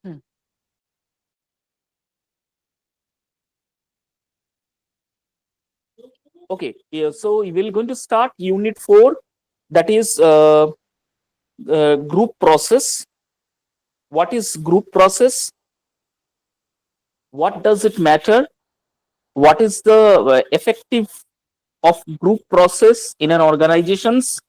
Hmm. Okay, yeah, so we will going to start unit 4, that is group process. What is group process? What does it matter? What is the effective of group process in an organizations?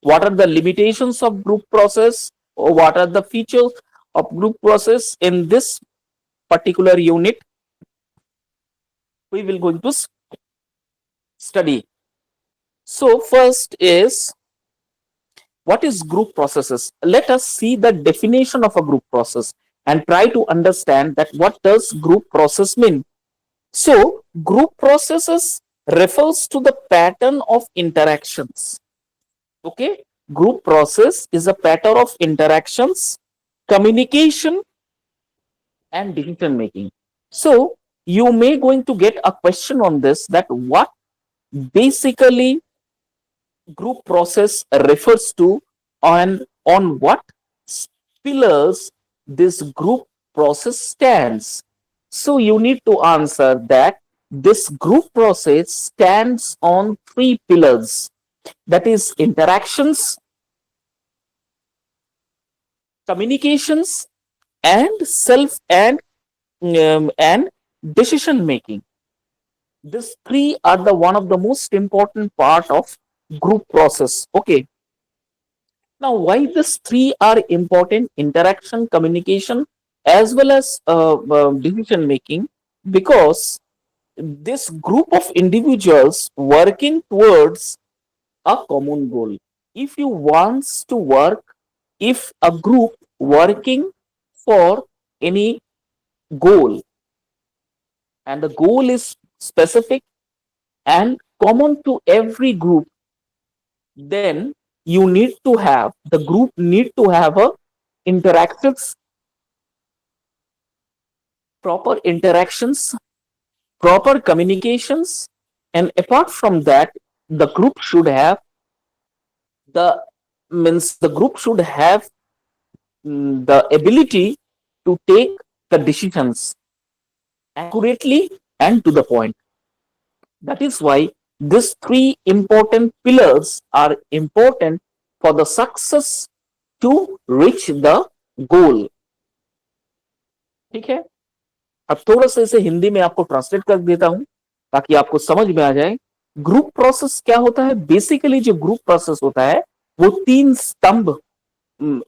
What are the limitations of group process, or what are the features of group process? In this particular unit we will going to study. So first is, what is group processes? Let us see the definition of a group process and try to understand that what does group process mean. So group processes refers to the pattern of interactions. Okay, group process is a pattern of interactions, communication, and decision making. So you may going to get a question on this, that what basically group process refers to, and on what pillars this group process stands. So you need to answer that this group process stands on three pillars, that is interactions, communications, and self and decision making. These three are the one of the most important part of group process. Okay, now why these three are important: interaction, communication, as well as decision making? Because this group of individuals working towards a common goal. If you wants to work, if a group working for any goal, and the goal is specific and common to every group, then you need to have, the group need to have a interactions, proper interactions, proper communications, and apart from that, the group should have the the group should have the ability to take the decisions accurately and to the point. That is why these three important pillars are important for the success to reach the goal. ठीक है, अब थोड़ा सा इसे हिंदी में आपको translate कर देता हूं ताकि आपको समझ में आ जाए। ग्रुप प्रोसेस क्या होता है? बेसिकली जो ग्रुप प्रोसेस होता है वो तीन स्तंभ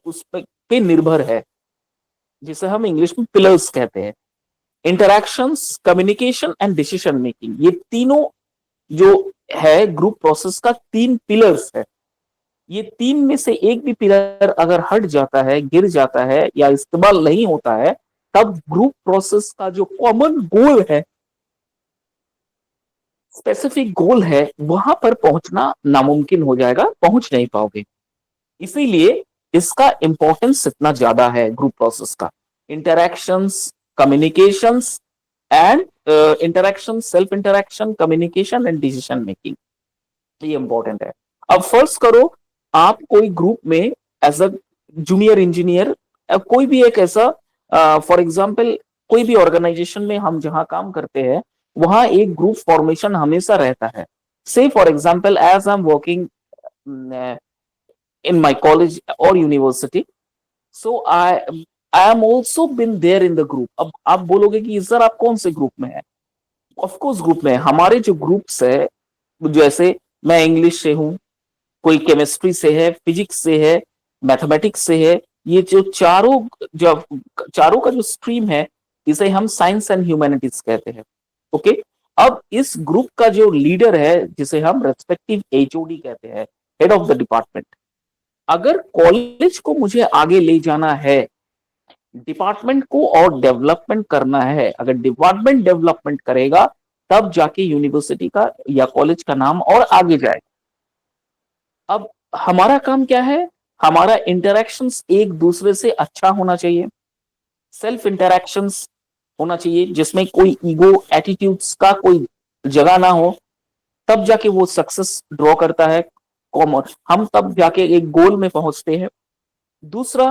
उस पे निर्भर है, जिसे हम इंग्लिश में पिलर्स कहते हैं। Interactions, communication and decision making, ये तीनों जो है ग्रुप प्रोसेस का तीन पिलर्स है। ये तीन में से एक भी पिलर अगर हट जाता है, गिर जाता है या इस्तेमाल नहीं होता है, तब ग्रुप प्रोसेस का जो कॉमन गोल है, स्पेसिफिक गोल है, वहां पर पहुंचना नामुमकिन हो जाएगा, पहुंच नहीं पाओगे। इसीलिए इसका इंपॉर्टेंस इतना ज्यादा है ग्रुप प्रोसेस का। Interactions, communications and interaction, self interaction, communication and decision making, ये इंपॉर्टेंट है। अब फर्स्ट करो, आप कोई ग्रुप में एज अ जूनियर इंजीनियर, कोई भी एक ऐसा, फॉर एग्जांपल कोई भी ऑर्गेनाइजेशन में हम जहां काम करते हैं, वहां एक ग्रुप फॉर्मेशन हमेशा रहता है। Say for example as I am working in my college or university, so I am also been there in the group. अब आप बोलोगे कि सर आप कौन से ग्रुप में है? ऑफ कोर्स ग्रुप में हमारे जो ग्रुप्स है, जैसे मैं इंग्लिश से हूँ, कोई केमिस्ट्री से है, फिजिक्स से है, मैथमेटिक्स से है, ये जो चारों का जो स्ट्रीम है, इसे हम साइंस एंड ह्यूमैनिटीज कहते हैं। ओके, अब इस ग्रुप का जो लीडर है, जिसे हम रेस्पेक्टिव एचओडी कहते हैं, हेड ऑफ द डिपार्टमेंट, अगर कॉलेज को मुझे आगे ले जाना है, डिपार्टमेंट को और डेवलपमेंट करना है, अगर डिपार्टमेंट डेवलपमेंट करेगा, तब जाके यूनिवर्सिटी का या कॉलेज का नाम और आगे जाए। अब हमारा काम क्या है? हमारा इंटरेक्शंस एक दूसरे से अच्छा होना चाहिए, सेल्फ इंटरेक्शंस होना चाहिए जिसमें कोई ईगो एटीट्यूड्स का कोई जगह ना हो, तब जाके वो सक्सेस ड्रॉ करता है। कॉमन हम तब जाके एक गोल में पहुंचते हैं। दूसरा,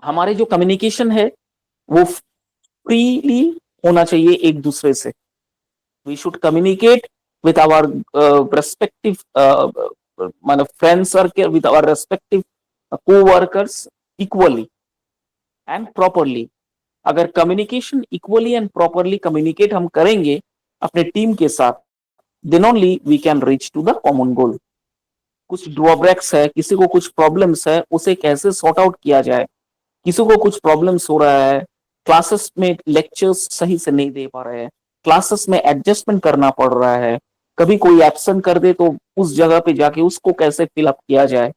हमारे जो कम्युनिकेशन है वो फ्रीली होना चाहिए एक दूसरे से. We should communicate with our respective friend circle, with our respective co-workers equally and properly. अगर communication equally and properly communicate हम करेंगे अपने टीम के साथ, then only we can reach to the common goal. कुछ ड्रॉबैक्स है, किसी को कुछ प्रॉब्लम्स है, उसे कैसे सॉर्ट आउट किया जाए. किसी को कुछ प्रॉब्लम्स हो रहा है, क्लासेस में लेक्चर्स सही से नहीं दे पा रहे हैं, क्लासेस में एडजस्टमेंट करना पड़ रहा है, कभी कोई एब्सेंट कर दे तो उस जगह पे जाके उसको कैसे फिलअप किया जाए.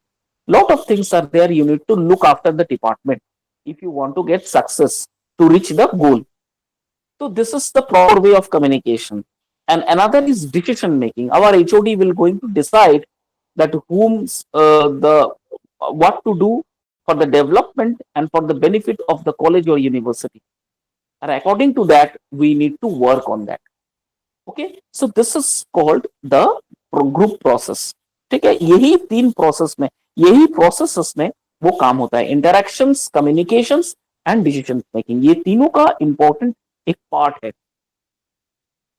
Lot of things are there, you need to look after the department if you want to get success to reach the goal. So this is the proper way of communication. And another is decision making. Our HOD will going to decide that the what to do for the development and for the benefit of the college or university. And according to that, we need to work on that. Okay, so this is called the group process. ठीक है, यही तीन process में, यही processes में वो काम होता है. Interactions, communications and decision making, ये तीनों का इंपॉर्टेंट एक पार्ट है.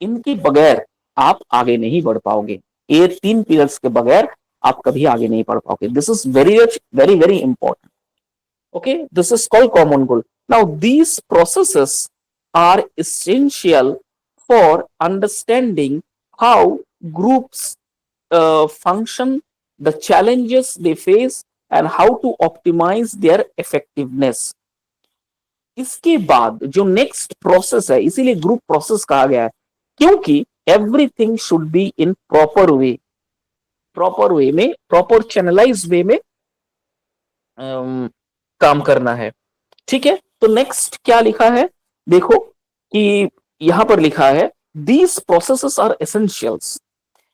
इनके बगैर आप आगे नहीं बढ़ पाओगे. ये तीन पिलर्स के बगैर आप कभी आगे नहीं बढ़ पाओगे. This is very very very important. Okay, this is called common goal. Now these processes are essential for understanding how groups function, the challenges they face, and how to optimize their effectiveness. इसके बाद जो next process है, इसीलिए group process कहा गया है, क्योंकि everything should be in proper way. Proper way में, प्रॉपर चैनलाइज वे में काम करना है. ठीक है, तो नेक्स्ट क्या लिखा है देखो, कि यहां पर लिखा है these processes are essentials.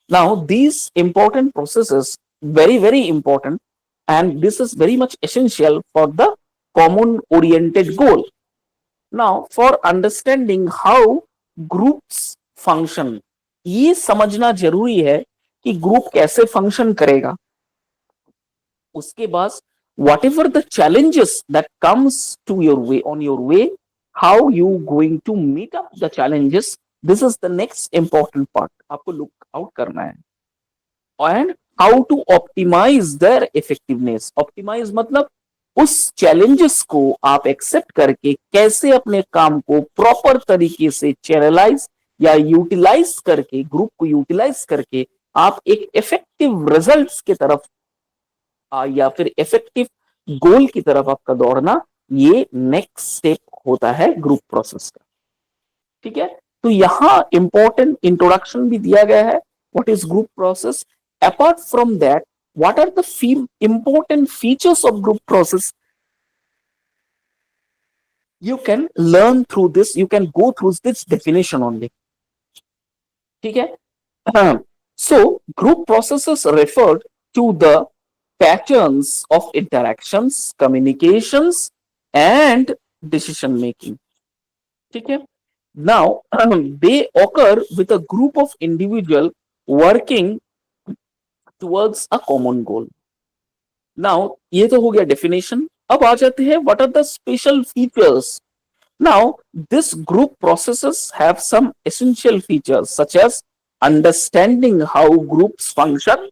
Now these important processes, very very important, and this is very much essential for the common oriented goal. Now for understanding how groups function, ये समझना जरूरी है कि ग्रुप कैसे फंक्शन करेगा. उसके बाद whatever the challenges that comes to your way, on your way, how you going to meet up the challenges, this is the next important part आपको look out करना है. And how to optimize their effectiveness. Optimize मतलब उस challenges को आप accept करके कैसे अपने काम को proper तरीके से channelize या utilize करके, ग्रुप को utilize करके आप एक effective results की तरफ या फिर इफेक्टिव गोल की तरफ आपका दौड़ना, ये नेक्स्ट स्टेप होता है ग्रुप प्रोसेस का. ठीक है, तो यहां इंपॉर्टेंट इंट्रोडक्शन भी दिया गया है. What is group process? Apart from that, what are the important features of group process? You can learn through this, you can go through this definition only. ठीक है, so group processes referred to the patterns of interactions, communications, and decision making. ठीक है, now they occur with a group of individual working towards a common goal. Now ये तो हो गया definition. अब आ जाते हैं what are the special features. Now this group processes have some essential features such as understanding how groups function,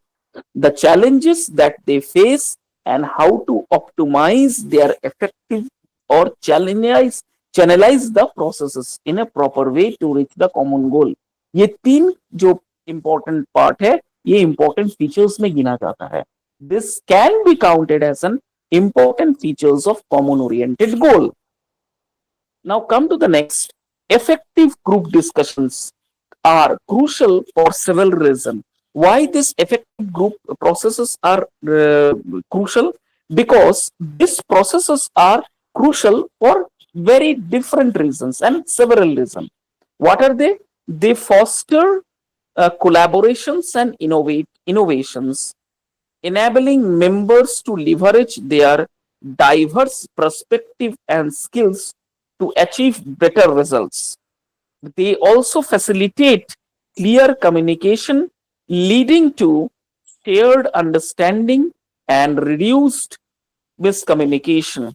the challenges that they face, and how to optimize their effective or channelize the processes in a proper way to reach the common goal. ये तीन जो important part है, ये important features में गिना जाता है. This can be counted as an important features of common oriented goal. Now come to the next. Effective group discussions are crucial for several reasons. Why these effective group processes are crucial? Because these processes are crucial for very different reasons and several reasons. What are they? They foster collaborations and innovations, enabling members to leverage their diverse perspective and skills to achieve better results. They also facilitate clear communication, leading to shared understanding and reduced miscommunication.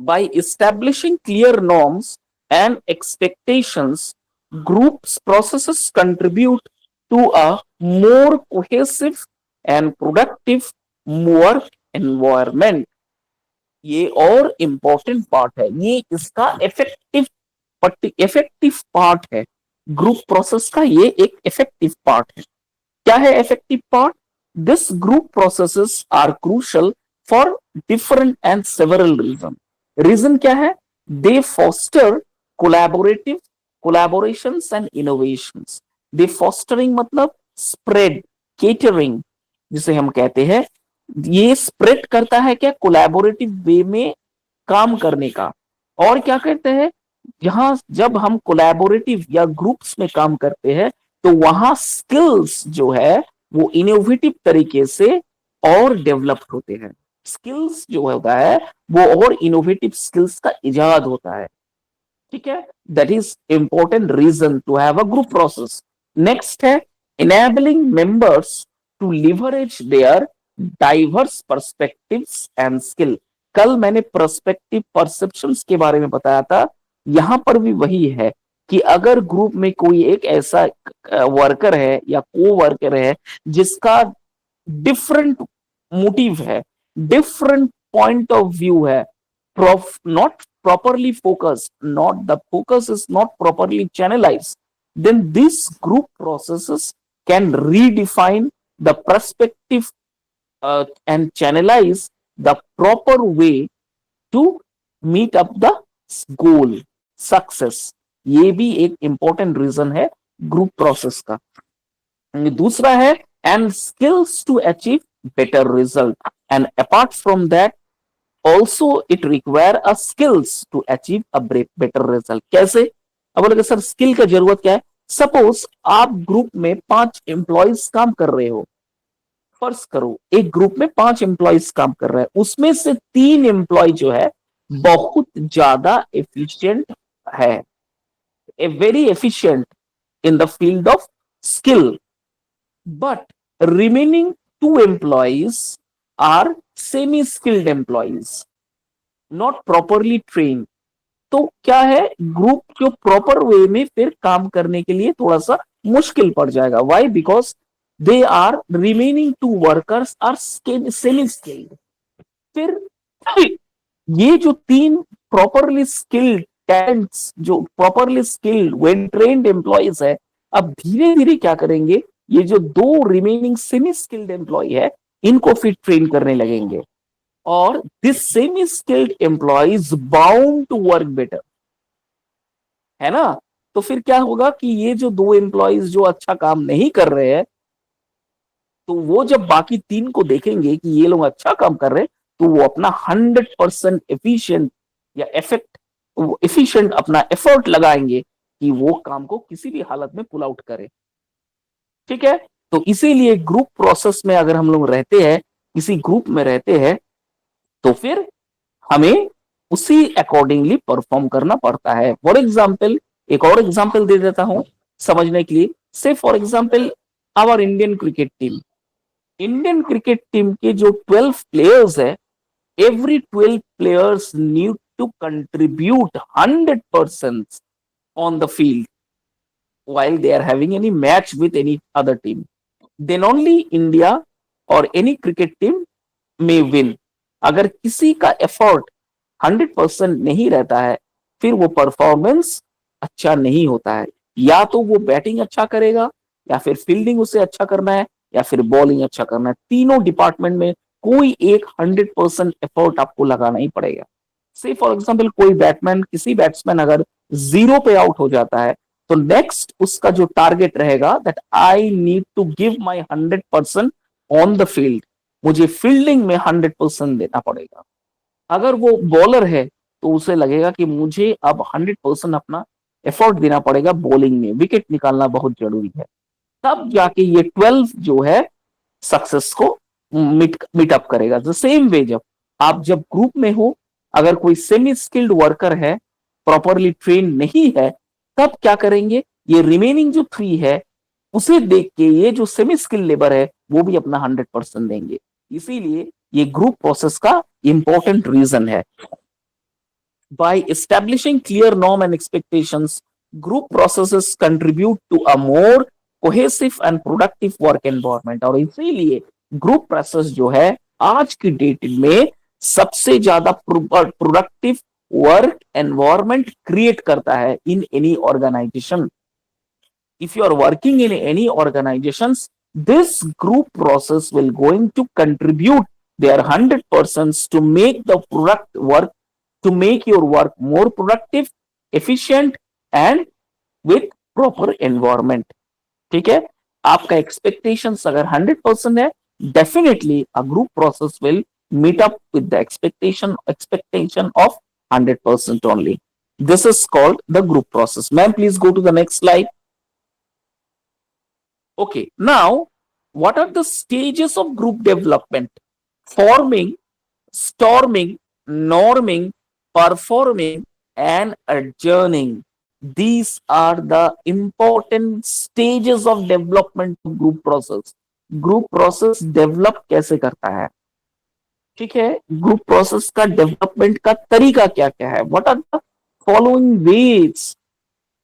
By establishing clear norms and expectations, groups processes contribute to a more cohesive and productive work environment. ये और important part है, ये इसका effective part है। Group process का ये एक effective part है। क्या है effective part? This group processes are crucial for different and several reason क्या है? They foster collaborative collaborations and innovations. They fostering मतलब स्प्रेड, केटरिंग जिसे हम कहते हैं, ये स्प्रेड करता है क्या? कोलैबोरेटिव वे में काम करने का। और क्या कहते हैं, यहां जब हम कोलैबोरेटिव या ग्रुप्स में काम करते हैं तो वहां स्किल्स जो है वो इनोवेटिव तरीके से और डेवलप्ड होते हैं। स्किल्स जो होता है वो और इनोवेटिव स्किल्स का इजाद होता है। ठीक है, that is important reason to have a group process. Next है enabling members to leverage their diverse perspectives and skill। कल मैंने पर्सपेक्टिव परसेप्शंस के बारे में बताया था, यहां पर भी वही है कि अगर ग्रुप में कोई एक ऐसा वर्कर है या को वर्कर है जिसका डिफरेंट मोटिव है, डिफरेंट पॉइंट ऑफ व्यू है, not properly focused, not the focus is not properly channelized, then these group processes can redefine the perspective and channelize the proper way to meet up the goal, success। ये भी एक important reason है group process का। दूसरा है and skills to achieve better result, and apart from that also it require a skills to achieve a better result। कैसे? अब बोले सर स्किल का जरूरत क्या है? सपोज आप ग्रुप में 5 एम्प्लॉइज काम कर रहे हो, फर्ज करो एक ग्रुप में 5 एम्प्लॉइज काम कर रहे हैं, उसमें से 3 एम्प्लॉय जो है बहुत ज्यादा एफिशिएंट है, a very efficient in the field of skill, but remaining 2 employees are semi skilled employees, not properly trained। तो क्या है, ग्रुप जो प्रॉपर वे में फिर काम करने के लिए थोड़ा सा मुश्किल पड़ जाएगा। Why? Because they are remaining 2 workers are semi skilled. फिर ये जो 3 प्रॉपरली स्किल्ड टैलेंट्स, जो properly skilled well trained employees है, अब धीरे धीरे क्या करेंगे, ये जो 2 रिमेनिंग सेमी स्किल्ड एम्प्लॉय है इनको फिर ट्रेन करने लगेंगे, और this semi skilled employees bound to work better, है ना। तो फिर क्या होगा कि ये जो 2 एम्प्लॉइज जो अच्छा काम नहीं कर रहे हैं, तो वो जब बाकी 3 को देखेंगे कि ये लोग अच्छा काम कर रहे हैं, तो वो अपना 100% एफिशिएंट या एफिशिएंट अपना एफर्ट लगाएंगे कि वो काम को किसी भी हालत में पुल आउट करे। ठीक है, तो इसीलिए ग्रुप प्रोसेस में अगर हम लोग रहते हैं, किसी ग्रुप में रहते हैं, तो फिर हमें उसी अकॉर्डिंगली परफॉर्म करना पड़ता है। फॉर एग्जाम्पल, एक और एग्जाम्पल दे देता हूं समझने के लिए। Say for example our Indian cricket team, Indian cricket team के जो 12 प्लेयर्स है, every 12 players need to contribute 100% on the field while they are having any match with any other team, then only India or any cricket team may win। अगर किसी का effort 100% नहीं रहता है, फिर वो परफॉर्मेंस अच्छा नहीं होता है। या तो वो बैटिंग अच्छा करेगा, या फिर फील्डिंग उसे अच्छा करना है, या फिर बॉलिंग अच्छा करना है। तीनों डिपार्टमेंट में कोई एक 100% एफर्ट आपको लगाना ही पड़ेगा। से फॉर एग्जाम्पल कोई बैट्समैन, किसी बैट्समैन अगर 0 पे आउट हो जाता है, तो नेक्स्ट उसका जो टारगेट रहेगा that I need to give my 100% on the field, मुझे फील्डिंग में 100% देना पड़ेगा। अगर वो बॉलर है तो उसे लगेगा कि मुझे अब 100% अपना एफर्ट देना पड़ेगा बॉलिंग में, विकेट निकालना बहुत जरूरी है। तब जाके ये 12 जो है सक्सेस को मीट अप करेगा। द सेम वे जब ग्रुप में हो, अगर कोई सेमी स्किल्ड वर्कर है, प्रॉपरली ट्रेन नहीं है, तब क्या करेंगे, ये रिमेनिंग जो 3 है उसे देख के ये जो सेमी स्किल्ड लेबर है वो भी अपना 100% देंगे। इसीलिए ये ग्रुप प्रोसेस का इंपॉर्टेंट रीजन है। By establishing clear norm and expectations, group processes contribute to a more cohesive and productive work environment. और इसीलिए ग्रुप प्रोसेस जो है आज की डेट में सबसे ज्यादा प्रोडक्टिव वर्क एनवायरमेंट क्रिएट करता है in any organization. If you are working in any organizations, this group process will going to contribute their 100% to make the product work, to make your work more productive, efficient and with proper environment. ठीक है, आपका expectations अगर 100% है, definitely a group process will meet up with the expectation of 100% only. This is called the group process. Ma'am, please go to the next slide. Okay, now what are the stages of group development? Forming, storming, norming, performing, and adjourning. These are the important stages of development of group process. Group process develop कैसे करता है? ठीक है, group process का development का तरीका क्या क्या है? What are the following ways?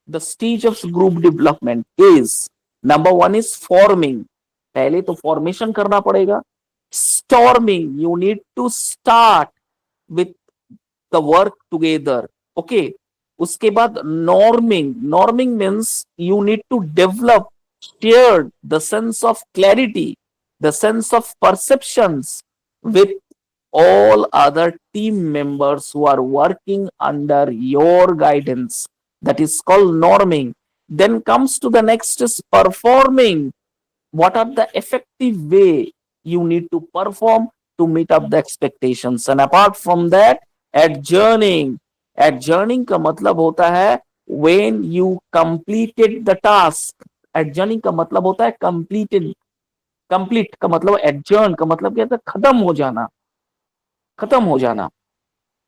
The stage of group development is, number one is forming. पहले तो फॉर्मेशन करना पड़ेगा. Storming, you need to start with the work together. Okay. उसके बाद norming. Norming means you need to develop shared the sense of clarity, the sense of perceptions with all other team members who are working under your guidance. That is called norming. Then comes to the next is performing. What are the effective way you need to perform to meet up the expectations? And apart from that, adjourning. Adjourning का मतलब होता है when you completed the task. Adjourning का मतलब होता है completed. Complete का मतलब adjourn का मतलब क्या है? खत्म हो जाना. खत्म हो जाना.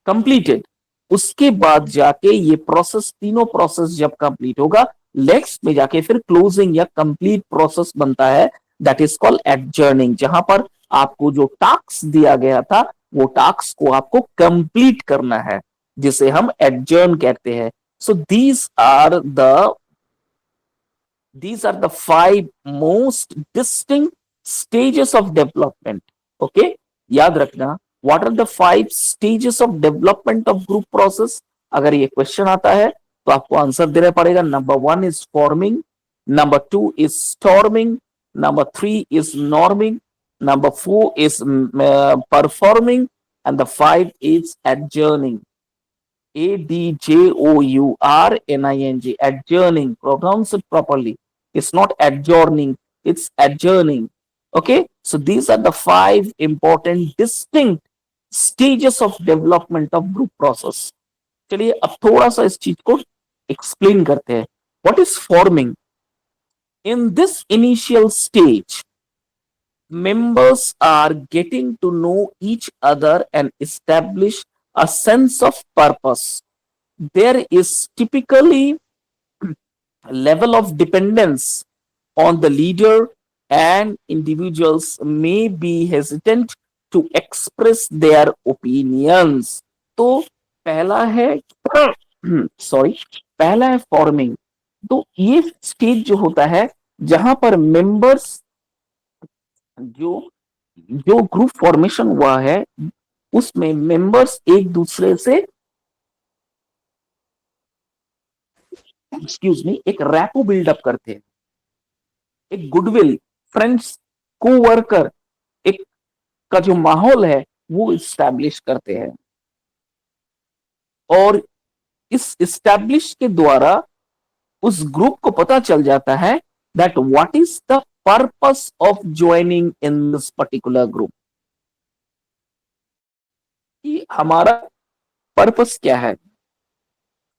कंप्लीटेड. उसके बाद जाके ये प्रोसेस, तीनों प्रोसेस जब कंप्लीट होगा, नेक्स्ट में जाके फिर क्लोजिंग या कंप्लीट प्रोसेस बनता है. दैट इज कॉल्ड एडजर्निंग, जहां पर आपको जो टास्क दिया गया था वो टास्क को आपको कंप्लीट करना है, जिसे हम एडजर्न कहते हैं. सो these are the five most distinct stages of development. Okay, याद रखना. What are the five stages of development of group process? अगर ये क्वेश्चन आता है तो आपको आंसर देना पड़ेगा. Number one is forming, number two is storming, number three is norming, number four is performing, and the five is एडजर्निंग. ADJOURNING, adjourning. Pronounce it properly. It's not adjourning, it's adjourning. Okay, so these are the five important distinct stages of development of group process. चलिए अब थोड़ा सा इस चीज को explain करते हैं. What is forming? In this initial stage, members are getting to know each other and establish a sense of purpose. There is typically a level of dependence on the leader, and individuals may be hesitant to express their opinions. तो पहला है sorry पहला है forming. तो ये stage जो होता है जहां पर मेंबर्स, जो जो ग्रुप फॉर्मेशन हुआ है उसमें मेंबर्स एक दूसरे से, एक्सक्यूज मी, एक रैपो बिल्डअप करते हैं, एक गुडविल, फ्रेंड्स, कोवर्कर, एक का जो माहौल है वो इस्टेब्लिश करते हैं. और इस इस्टेब्लिश के द्वारा उस ग्रुप को पता चल जाता है that what is the purpose of joining in this particular group. कि हमारा पर्पस क्या है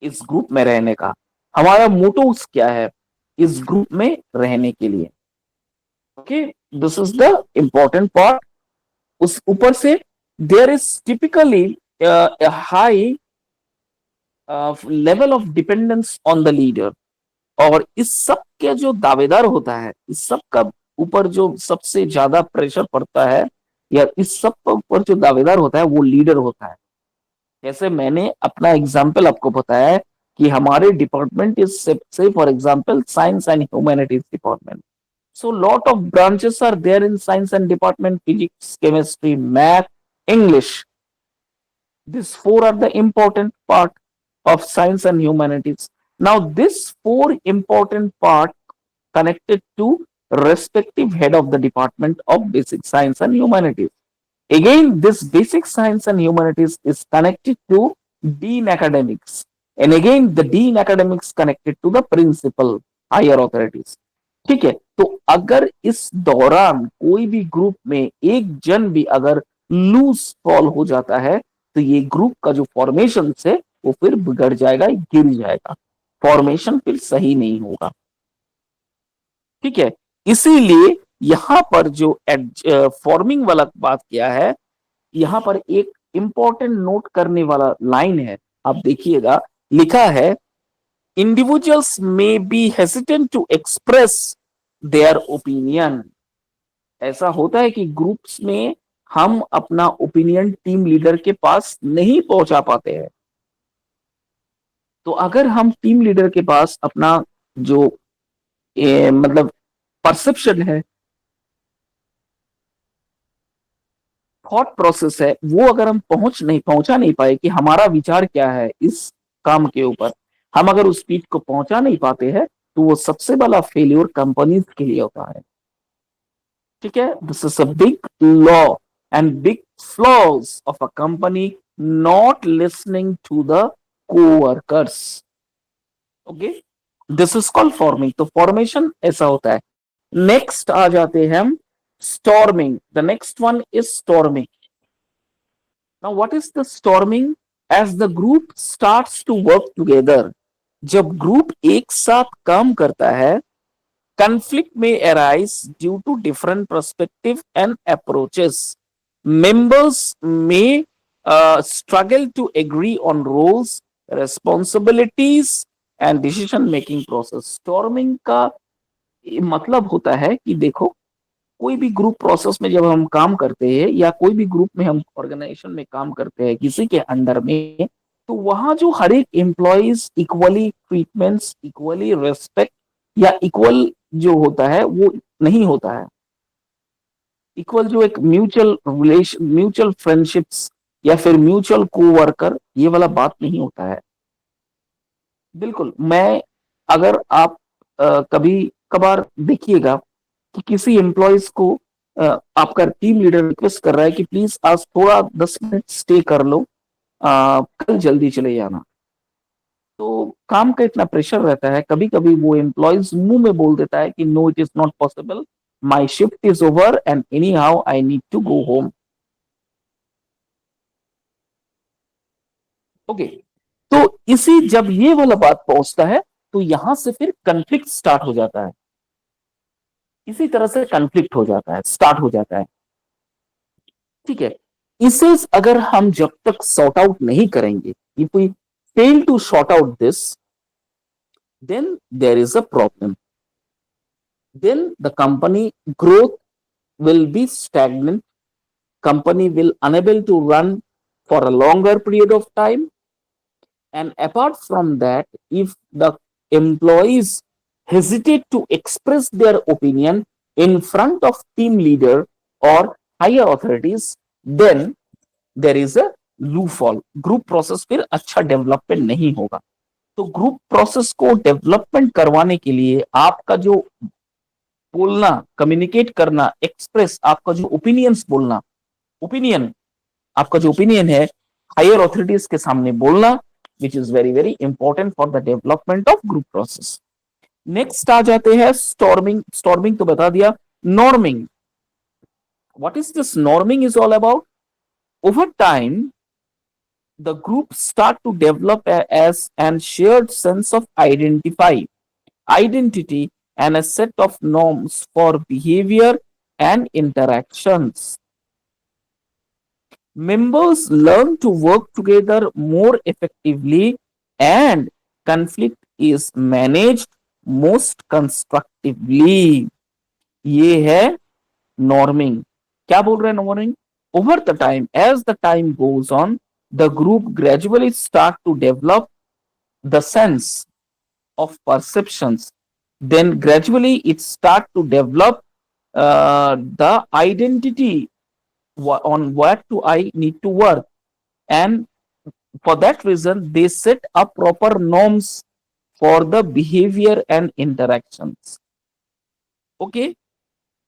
इस ग्रुप में रहने का, हमारा मोटिव्स क्या है इस ग्रुप में रहने के लिए. Okay, this is the important part. उस ऊपर से there is typically high level of dependence on the leader. और इस सब के जो दावेदार होता है, इस सब का ऊपर जो सबसे ज्यादा प्रेशर पड़ता है या इस सब पर ऊपर जो दावेदार होता है वो लीडर होता है. जैसे मैंने अपना एग्जाम्पल आपको बताया है कि हमारे डिपार्टमेंट इज से for example science and humanities department. So lot of branches are there in science and department: physics, chemistry, math, English. These four are the important part of science and humanities. Now, this four important part connected to respective head of the department of basic science and humanities. Again, this basic science and humanities is connected to dean academics. And again, the dean academics connected to the principal higher authorities. ठीक है, तो अगर इस दौरान कोई भी group में एक जन भी अगर लूज फॉल हो जाता है तो ये ग्रुप का जो फॉर्मेशन है वो फिर बिगड़ जाएगा, गिर जाएगा, फॉर्मेशन फिर सही नहीं होगा. ठीक है, इसीलिए यहां पर जो फॉर्मिंग वाला बात किया है, यहां पर एक इंपॉर्टेंट नोट करने वाला लाइन है. आप देखिएगा, लिखा है individuals may be hesitant to express their opinion. ऐसा होता है कि ग्रुप्स में हम अपना ओपिनियन टीम लीडर के पास नहीं पहुंचा पाते हैं. तो अगर हम टीम लीडर के पास अपना जो मतलब परसेप्शन है, थॉट प्रोसेस है, वो अगर हम पहुंचा नहीं पाए कि हमारा विचार क्या है इस काम के ऊपर, हम अगर उस पीठ को पहुंचा नहीं पाते हैं तो वो सबसे बड़ा फेल्योर कंपनीज के लिए होता है. ठीक है, this is a big law and big flaws of a company not listening to the coworkers. Okay, this is called forming. तो फॉर्मेशन ऐसा होता है. नेक्स्ट आ जाते हैं हम storming. The next one is storming. Now what is the storming? As the group starts to work together, जब group एक साथ काम करता है, conflict may arise due to different perspective and approaches. Members may struggle to agree on roles, responsibilities and decision making process. Storming का मतलब होता है कि देखो, कोई भी ग्रुप प्रोसेस में जब हम काम करते हैं या कोई भी ग्रुप में हम ऑर्गेनाइजेशन में काम करते हैं किसी के अंडर में, तो वहां जो हर एक employees equally treatments, equally respect या इक्वल जो होता है वो नहीं होता है. इक्वल जो एक म्यूचुअल रिलेशन, म्यूचुअल फ्रेंडशिप्स या फिर म्यूचुअल कोवर्कर, ये वाला बात नहीं होता है. बिल्कुल, मैं अगर आप कभी कभार देखिएगा कि किसी एम्प्लॉयज को आपका टीम लीडर रिक्वेस्ट कर रहा है कि प्लीज आज थोड़ा 10 मिनट स्टे कर लो, कल जल्दी चले जाना. तो काम का इतना प्रेशर रहता है, कभी कभी वो एम्प्लॉयज मुंह में बोल देता है कि no it is not possible, my shift is over and anyhow I need to go home. Okay, तो इसी जब ये वाला बात पहुंचता है तो यहां से फिर कंफ्लिक्ट स्टार्ट हो जाता है. इसी तरह से कंफ्लिक्ट हो जाता है, स्टार्ट हो जाता है. ठीक है, इसे अगर हम जब तक सॉर्ट आउट नहीं करेंगे, if we fail to sort out this, then there is a problem. Then the company growth will be stagnant. Company will unable to run for a longer period of time. And apart from that, if the employees hesitate to express their opinion in front of team leader or higher authorities, then there is a loophole. Group process फिर अच्छा development नहीं होगा. तो group process को development करवाने के लिए आपका जो बोलना, कम्युनिकेट करना, एक्सप्रेस आपका जो ओपिनियंस बोलना, ओपिनियन, आपका जो ओपिनियन है हायर ऑथोरिटीज के सामने बोलना, which is very very important for the development of group process. Next आ जाते हैं स्टॉर्मिंग. स्टॉर्मिंग तो बता दिया. Norming. What is this norming is all about? Over time the group start to develop as an shared sense of identity and a set of norms for behavior and interactions. Members learn to work together more effectively and conflict is managed most constructively. ये है norming. क्या बोल रहे हैं norming? Over the time, as the time goes on, the group gradually start to develop the sense of perceptions. Then gradually it start to develop the identity on what do I need to work. And for that reason, they set up proper norms for the behavior and interactions. Okay.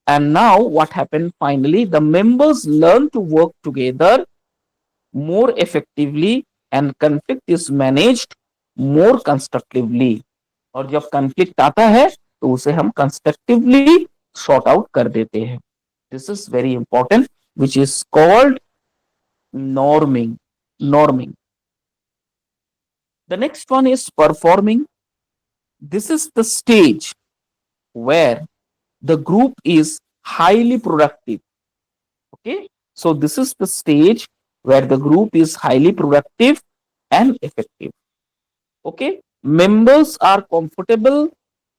And now what happened finally? The members learn to work together more effectively and conflict is managed more constructively. और जब conflict आता है तो उसे हम constructively sort out कर देते हैं. This is very important, which is called norming. Norming. The next one is performing. This is the stage where the group is highly productive. Okay. So this is the stage where the group is highly productive and effective. Okay. Members are comfortable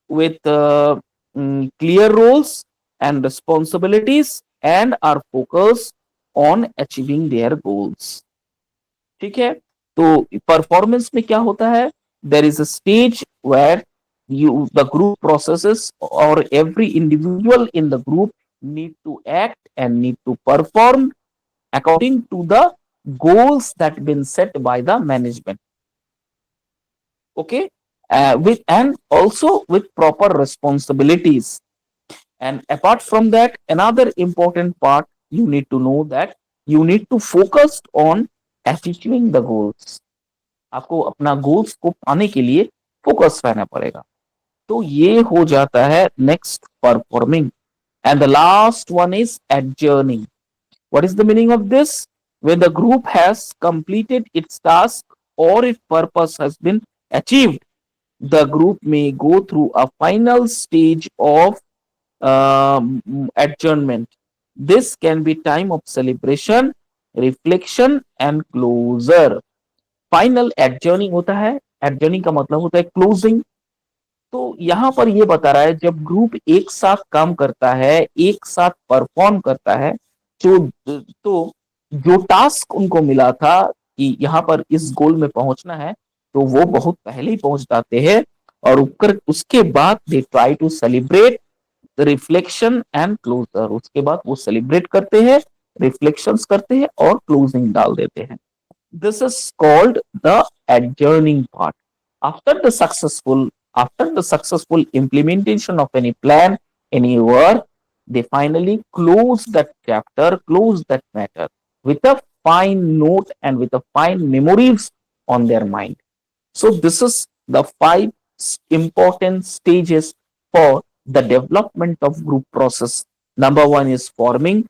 with clear roles and responsibilities and are focused on achieving their goals. ठीक है. तो performance में क्या होता है? There is a stage where the group processes or every individual in the group need to act and need to perform according to the goals that been set by the management. Okay. With and also with proper responsibilities. And apart from that, another important part you need to know that you need to focus on achieving the goals. आपको अपना goals को पाने के लिए focus रहना पड़ेगा. तो ये हो जाता है next performing. And the last one is adjourning. What is the meaning of this? When the group has completed its task or its purpose has been achieved, the group may go through a final stage of adjournment. This can be time of celebration, reflection and closure. Final एडजर्निंग होता है. एडजर्निंग का मतलब होता है closing. तो यहां पर ये बता रहा है जब ग्रुप एक साथ काम करता है, एक साथ परफॉर्म करता है, तो जो टास्क उनको मिला था कि यहाँ पर इस गोल में पहुंचना है, तो वो बहुत पहले ही पहुंच जाते हैं. और उसके बाद they try to celebrate the reflection and closure. उसके बाद वो सेलिब्रेट करते हैं, रिफ्लेक्शंस करते हैं और क्लोजिंग डाल देते हैं. This is called the adjourning part. After the successful implementation of any plan, any work, they finally close that chapter, close that matter with a fine note and with a fine memories on their mind. So this is the five important stages for the development of group process. Number one is forming.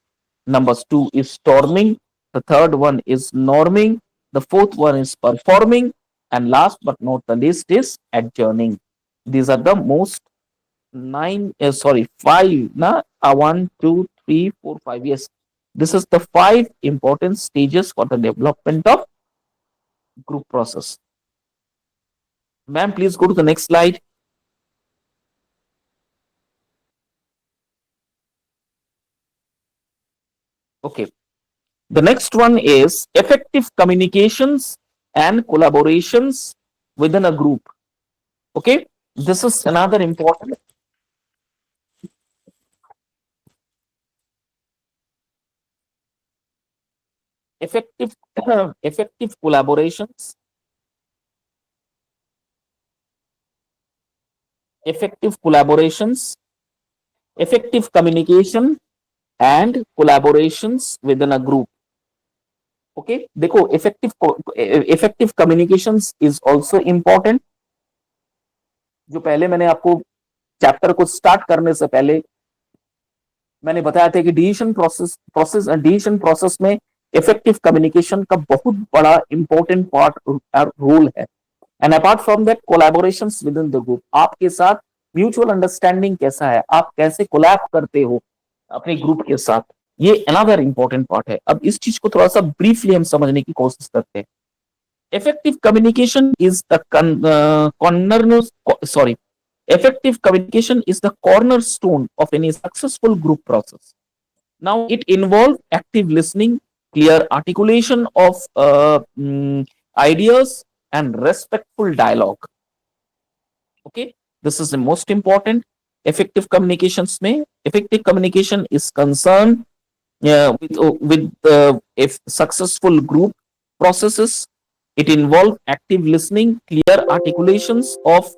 Number two is storming. The third one is norming. The fourth one is performing. And last but not the least is adjourning. These are the most five. One, two, three, four, five. Yes. This is the five important stages for the development of group process. Ma'am, please go to the next slide. Okay. The next one is effective communications and collaborations within a group. Okay. This is another important. Effective, effective collaborations, effective collaborations, effective communication and collaborations within a group. Okay, देखो effective communications is also important. जो पहले मैंने आपको chapter को start करने से पहले मैंने बताया था कि डिसीजन प्रोसेस में इफेक्टिव कम्युनिकेशन का बहुत बड़ा इंपॉर्टेंट पार्ट रोल है. And apart from that collaborations with in the group. आपके साथ म्यूचुअल अंडरस्टैंडिंग कैसा है, आप कैसे कोलैब करते हो अपने ग्रुप के साथ, ये अनदर इंपॉर्टेंट पार्ट है. अब इस चीज को थोड़ा सा ब्रीफली हम समझने की कोशिश करते हैं. Effective communication is the effective communication is the cornerstone of any successful group process. Now, it involves active listening, clear articulation of ideas, and respectful dialogue. Okay, this is the most important. Effective communication is concerned with if successful group processes. It involves active listening, clear articulations of.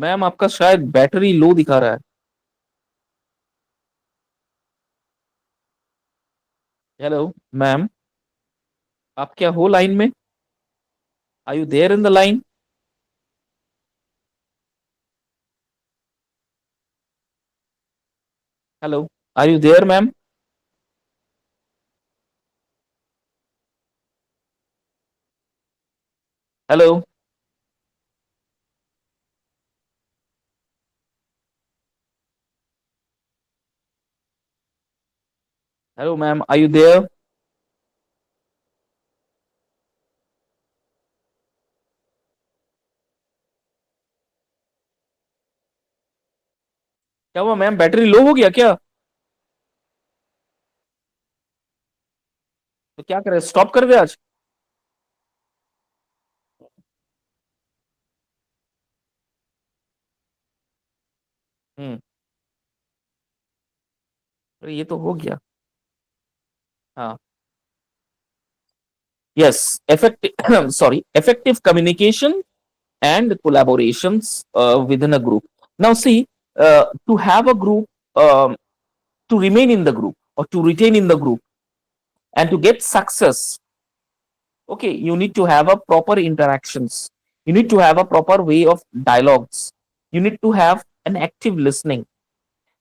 Ma'am आपका शायद battery low दिखा रहा है. Hello ma'am, आप क्या हो line में? Are you there in the line? Hello, are you there ma'am? Hello. Hello ma'am, are you there? क्या हुआ मैम, बैटरी लो हो गया क्या? तो क्या करें, स्टॉप कर दे आज? हम्म. अरे ये तो हो गया. हाँ. Yes, effective. Sorry, effective communication and collaborations within a group. Now, see, to have a group, to remain in the group or to retain in the group and to get success, okay, you need to have a proper interactions. You need to have a proper way of dialogues. You need to have an active listening.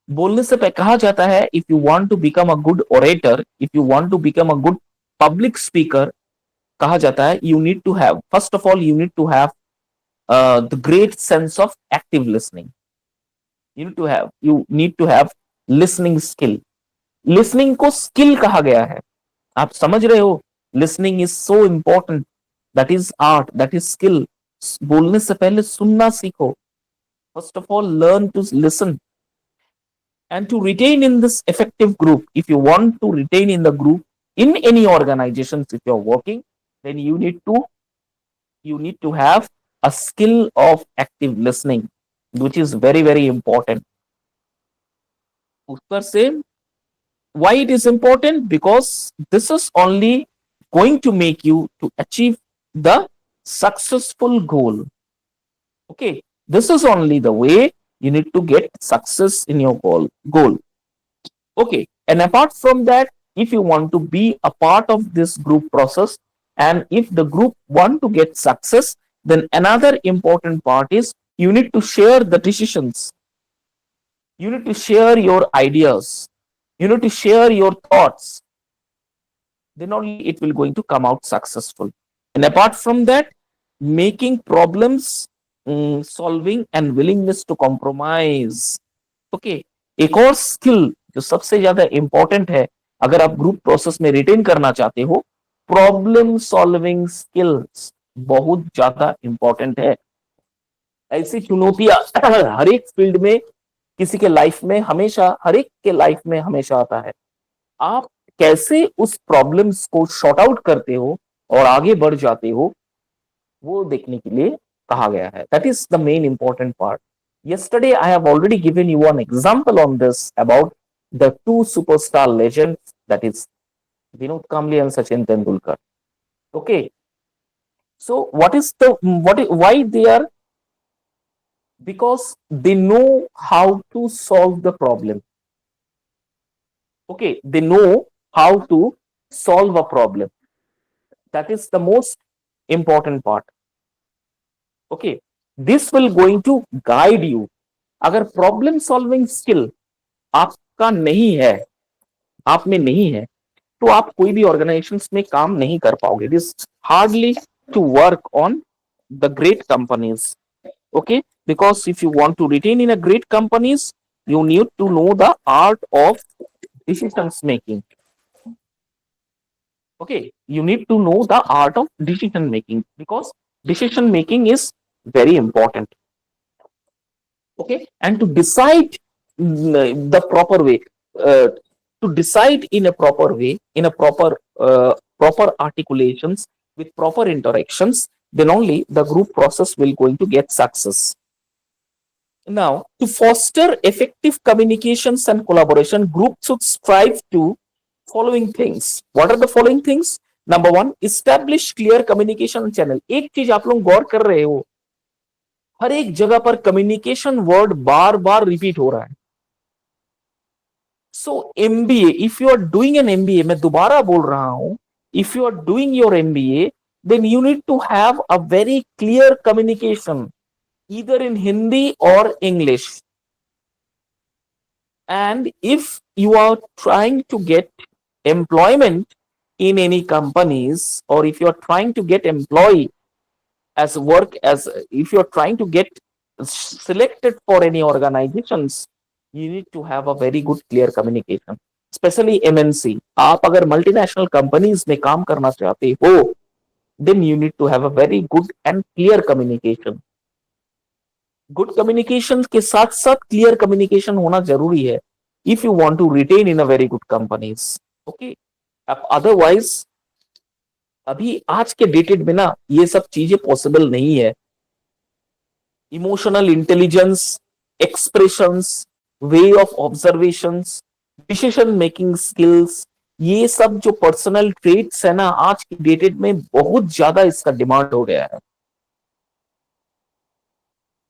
बोलने से कहा जाता है, if you want to become a good orator, if you want to become a good public speaker, कहा जाता है, you need to have, first of all, you need to have the great sense of active listening. You need to have listening skill. Listening को skill कहा गया है. आप समझ रहे हो? Listening is so important. That is art, that is skill. बोलने से पहले सुनना सीखो. First of all, learn to listen. And to retain in this effective group, if you want to retain in the group in any organizations, if you're working, then you need to have a skill of active listening, which is very very important. Uttar से why it is important, because this is only going to make you to achieve the successful goal. Okay, this is only the way you need to get success in your goal. Okay, and apart from that, if you want to be a part of this group process, and if the group want to get success, then another important part is you need to share the decisions. You need to share your ideas. You need to share your thoughts. Then only it will going to come out successful. And apart from that, making problems solving and willingness to compromise. Okay, एक और skill जो सबसे ज्यादा important है अगर आप group process में retain करना चाहते हो, प्रॉब्लम सॉल्विंग स्किल्स बहुत ज्यादा इंपॉर्टेंट है. ऐसी चुनौतियां हर एक फील्ड में, किसी के लाइफ में हमेशा, हर एक के लाइफ में हमेशा आता है. आप कैसे उस प्रॉब्लम्स को शॉर्ट आउट करते हो और आगे बढ़ जाते हो, वो देखने के लिए कहा गया है. That is the main important part. Yesterday, I have already given you an example on this about the two superstar legends, that is Vinod Kambli and Sachin Tendulkar. Okay, so why they are? Because they know how to solve the problem. Okay, they know how to solve a problem. That is the most important part. Okay, this will going to guide you. अगर problem solving skill आपका नहीं है, आप में नहीं है, तो आप कोई भी ऑर्गेनाइजेशन में काम नहीं कर पाओगे. It is hardly to work on the great companies. Okay, because if you want to retain in a great companies, you need to know the art of decisions making. Okay, you need to know the art of decision making, because decision making is very important. Okay, and to decide the proper way, uh, to decide in a proper way, in a proper articulations with proper interactions, then only the group process will going to get success. Now, to foster effective communications and collaboration, groups should strive to following things. What are the following things? Number one, establish clear communication channel. एक चीज आप लोग गौर कर रहे हो, हर एक जगह पर कम्युनिकेशन वर्ड बार बार रिपीट हो रहा है. So MBA, if you are doing an MBA, मैं दोबारा बोल रहा हूं, if you are doing your MBA, then you need to have a very clear communication either in Hindi or English. And if you are trying to get employment in any companies, or if you are trying to get employee as work as, if you are trying to get selected for any organizations, you need to have a very good clear communication. Especially MNC, आप अगर multinational companies में काम करना चाहते हो, then you need to have a very good and clear communication. Good communication के साथ साथ क्लियर कम्युनिकेशन होना जरूरी है if you want to retain in a very good companies. Okay, otherwise अभी आज के डेटेड में ना ये सब चीजें पॉसिबल नहीं है. Emotional intelligence, expressions, way of observations, decision making skills, ये सब जो पर्सनल ट्रेट्स है ना, आज की डेटेड में बहुत ज्यादा इसका डिमांड हो गया है.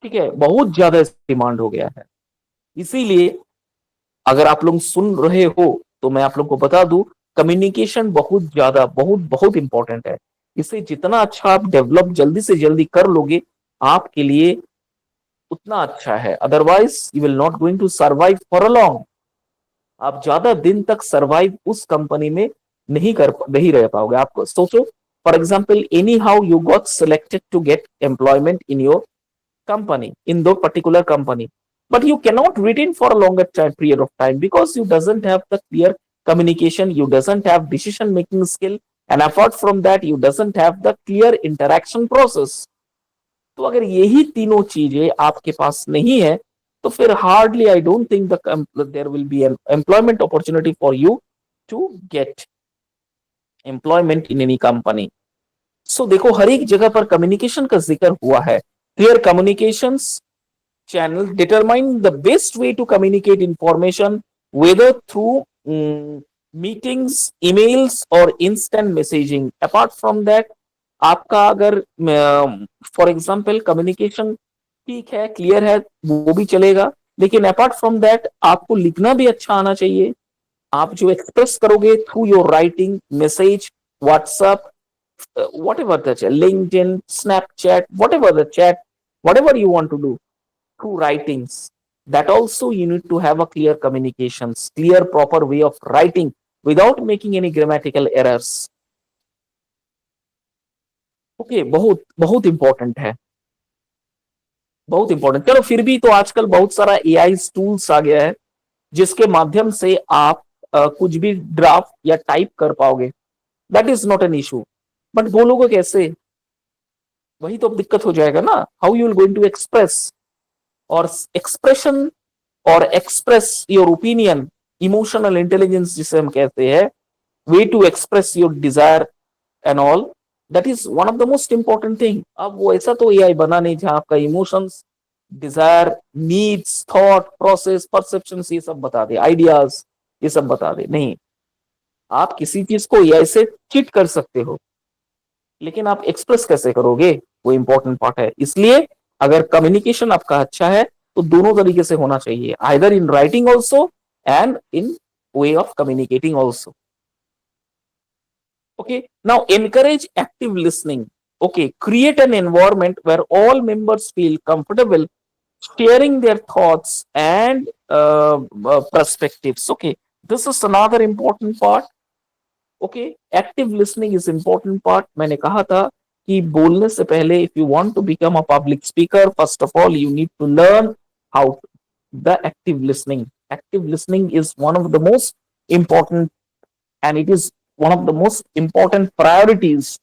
ठीक है, बहुत ज्यादा इसका डिमांड हो गया है. इसीलिए अगर आप लोग सुन रहे हो तो मैं आप लोग को बता दूं, कम्युनिकेशन बहुत ज्यादा, बहुत बहुत इंपॉर्टेंट है. इसे जितना अच्छा आप डेवलप जल्दी से जल्दी कर लोगे, आपके लिए उतना अच्छा है. Otherwise you will not going to survive for a long. आप ज्यादा दिन तक सर्वाइव उस कंपनी में नहीं रह पाओगे. आपको सोचो, for example, anyhow you got selected to get employment in your company, in the particular company, but you cannot retain for a longer period of time because you doesn't have the clear communication, you doesn't have decision making skill, and apart from that you doesn't have the clear interaction process. तो अगर यही तीनों चीजें आपके पास नहीं है, तो फिर hardly I don't think there will be an employment opportunity for you to get employment in any company. So देखो, हर एक जगह पर कम्युनिकेशन का जिक्र हुआ है. Clear communications channel determine the best way to communicate information, whether through meetings, emails or instant messaging. Apart from that, आपका अगर फॉर एग्जाम्पल कम्युनिकेशन ठीक है, क्लियर है, वो भी चलेगा, लेकिन अपार्ट फ्रॉम दैट आपको लिखना भी अच्छा आना चाहिए. आप जो एक्सप्रेस करोगे through your writing, message, WhatsApp, whatever the chat, LinkedIn, Snapchat, whatever the chat, whatever you want to do through writings, that also you need to have a clear communications, clear proper way of writing without making any grammatical errors. Okay, बहुत बहुत important है, बहुत important. चलो फिर भी तो आजकल बहुत सारा एआई टूल्स आ गया है जिसके माध्यम से आप कुछ भी ड्राफ्ट या टाइप कर पाओगे. That is not an issue. But बोलोगे कैसे, वही तो अब दिक्कत हो जाएगा ना. How you will going to express, और एक्सप्रेशन और express your opinion, emotional intelligence जिसे हम कहते हैं, way to express your desire and all, that is one of the most important thing. अब वो ऐसा तो एआई बना नहीं जहां आपका emotions, desire, needs, thought process, perception ये सब बता दे, आइडियाज ये सब बता दे. नहीं, आप किसी चीज को एआई से चिट कर सकते हो, लेकिन आप एक्सप्रेस कैसे करोगे, वो इंपॉर्टेंट पार्ट है. इसलिए अगर कम्युनिकेशन आपका अच्छा है तो दोनों तरीके से होना चाहिए, either in writing also and in way of communicating also. Okay, now encourage active listening. Okay, create an environment where all members feel comfortable sharing their thoughts and perspectives. Okay, this is another important part. Okay, active listening is important part. मैंने कहा था कि बोलने से पहले, if you want to become a public speaker, first of all you need to learn how the active listening. Active listening is one of the most important, and it is one of the most important priorities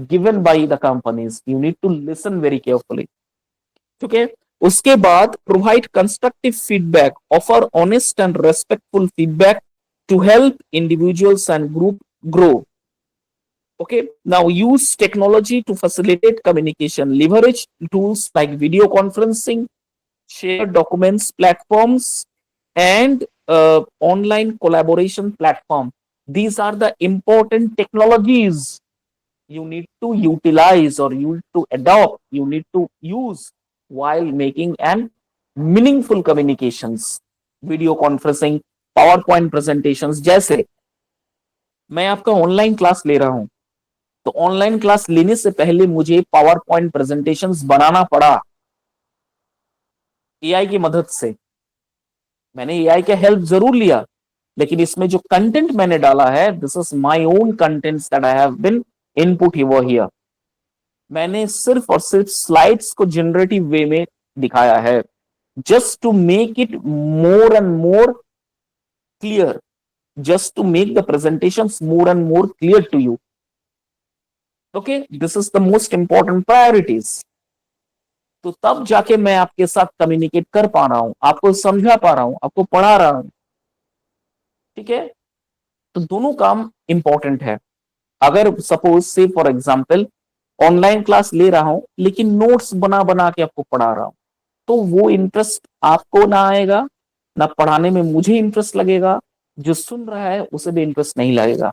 given by the companies. You need to listen very carefully. Okay, उसके बाद provide constructive feedback, offer honest and respectful feedback to help individuals and group grow. Okay, now use technology to facilitate communication. Leverage tools like video conferencing, share documents platforms, and online collaboration platform. These are the important technologies you need to utilize or you need to adopt, you need to use while making an meaningful communications. Video conferencing, PowerPoint presentations. जैसे मैं आपका online class ले रहा हूं, तो online class लेने से पहले मुझे पावर पॉइंट प्रेजेंटेशंस बनाना पड़ा एआई की मदद से. मैंने एआई का हेल्प जरूर लिया, लेकिन इसमें जो कंटेंट मैंने डाला है, this is my own contents that I have been input here. मैंने सिर्फ और सिर्फ स्लाइड्स को जनरेटिव वे में दिखाया है, just to make it more and more clear, just to make the presentations more and more clear to you. Okay, this is the most important priorities. तो तब जाके मैं आपके साथ कम्युनिकेट कर पा रहा हूं, आपको समझा पा रहा हूं, आपको पढ़ा रहा हूं. ठीक है, तो दोनों काम इंपॉर्टेंट है. अगर सपोज से फॉर एग्जांपल ऑनलाइन क्लास ले रहा हूं, लेकिन नोट्स बना बना के आपको पढ़ा रहा हूं, तो वो इंटरेस्ट आपको ना आएगा, ना पढ़ाने में मुझे इंटरेस्ट लगेगा, जो सुन रहा है उसे भी इंटरेस्ट नहीं लगेगा.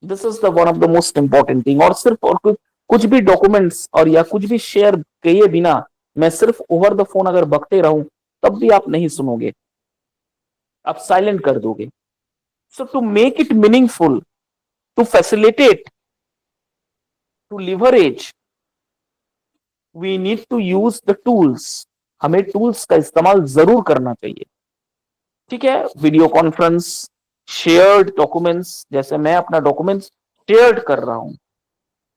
This is the one of the most important thing. और सिर्फ और कुछ भी डॉक्यूमेंट्स और या कुछ भी शेयर किए बिना मैं सिर्फ ओवर द फोन अगर बकते रहूं, तब भी आप नहीं सुनोगे, आप साइलेंट कर दोगे. So to make it meaningful, to facilitate, to leverage, we need to use the tools. हमें टूल्स का इस्तेमाल जरूर करना चाहिए. ठीक है, वीडियो कॉन्फ्रेंस, शेयर्ड डॉक्यूमेंट्स, जैसे मैं अपना डॉक्यूमेंट्स शेयर कर रहा हूं,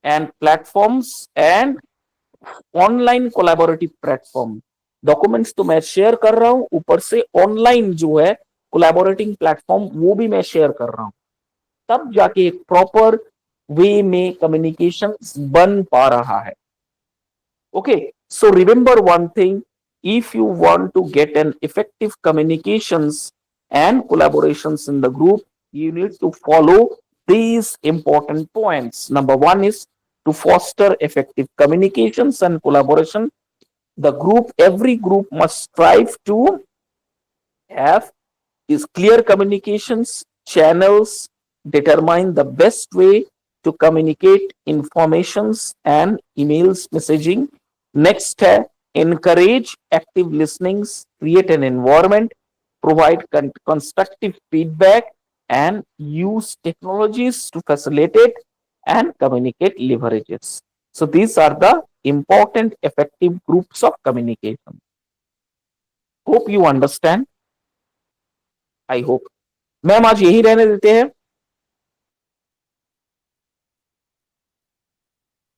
and platforms and online collaborative platform. Documents तो मैं शेयर कर रहा हूं, ऊपर से ऑनलाइन जो है कोलैबोरेटिंग प्लेटफॉर्म वो भी मैं शेयर कर रहा हूं. तब जाके एक प्रॉपर वे में कम्युनिकेशन बन पा रहा है. Okay, so remember one thing, if you want to get an effective communications and collaborations in the group, you need to follow these important points. Number one is to foster effective communications and collaboration. Every group must strive to have is clear communications channels, determine the best way to communicate informations and emails messaging. Next है encourage active listenings, create an environment, provide constructive feedback, and use technologies to facilitate and communicate leverages. So these are the important effective groups of communication. Hope you understand. I hope. Ma'am आज यही रहने देते हैं.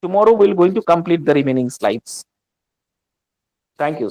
Tomorrow we'll going to complete the remaining slides. Thank you.